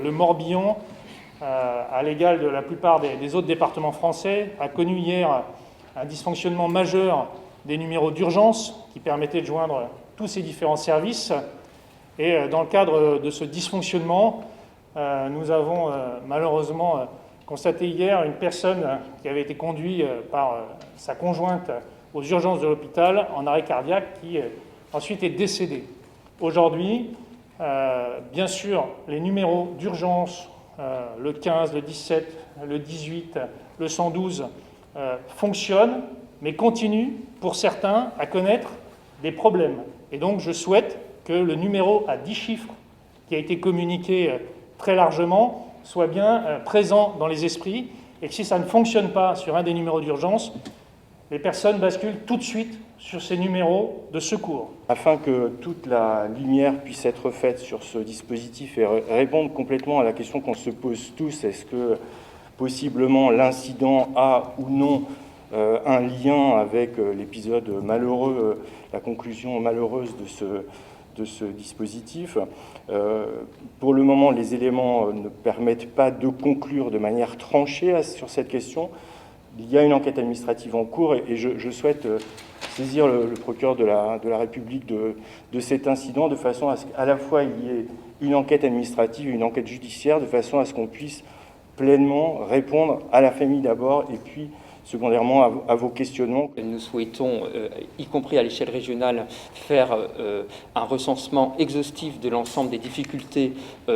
le Morbihan, à l'égal de la plupart des autres départements français, a connu hier un dysfonctionnement majeur des numéros d'urgence qui permettaient de joindre tous ces différents services. Et dans le cadre de ce dysfonctionnement, nous avons malheureusement constaté hier une personne qui avait été conduite par sa conjointe aux urgences de l'hôpital en arrêt cardiaque qui ensuite est décédée. Aujourd'hui, bien sûr, les numéros d'urgence, le 15, le 17, le 18, le 112, fonctionnent, mais continuent, pour certains, à connaître des problèmes. Et donc, je souhaite que le numéro à 10 chiffres, qui a été communiqué très largement, soit bien présent dans les esprits, et que si ça ne fonctionne pas sur un des numéros d'urgence, les personnes basculent tout de suite sur ces numéros de secours. Afin que toute la lumière puisse être faite sur ce dispositif et répondre complètement à la question qu'on se pose tous, est-ce que possiblement l'incident a ou non un lien avec l'épisode malheureux, la conclusion malheureuse de ce dispositif. Pour le moment, les éléments ne permettent pas de conclure de manière tranchée sur cette question. Il y a une enquête administrative en cours et je souhaite saisir le procureur de la République de cet incident de façon à ce qu'à la fois il y ait une enquête administrative et une enquête judiciaire, de façon à ce qu'on puisse pleinement répondre à la famille d'abord et puis secondairement à vos questionnements. Nous souhaitons, y compris à l'échelle régionale, faire un recensement exhaustif de l'ensemble des difficultés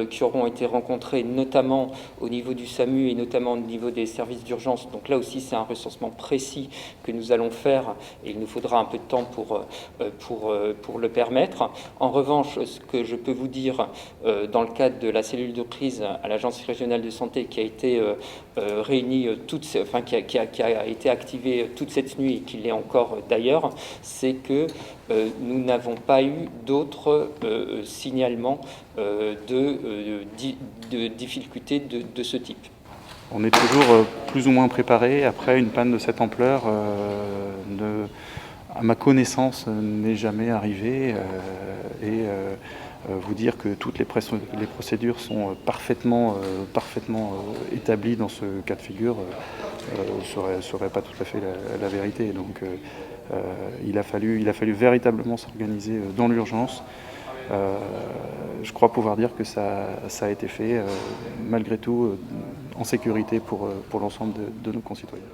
qui auront été rencontrées, notamment au niveau du SAMU et notamment au niveau des services d'urgence. Donc là aussi, c'est un recensement précis que nous allons faire et il nous faudra un peu de temps pour le permettre. En revanche, ce que je peux vous dire dans le cadre de la cellule de crise à l'Agence régionale de santé qui a été réunie, qui a été activé toute cette nuit et qui l'est encore d'ailleurs, c'est que nous n'avons pas eu d'autres signalements de difficultés de ce type. On est toujours plus ou moins préparé. Après, une panne de cette ampleur, à ma connaissance, n'est jamais arrivée. Vous dire que toutes les procédures sont parfaitement établies dans ce cas de figure serait pas tout à fait la vérité. Donc il a fallu véritablement s'organiser dans l'urgence. Je crois pouvoir dire que ça a été fait malgré tout en sécurité pour l'ensemble de nos concitoyens.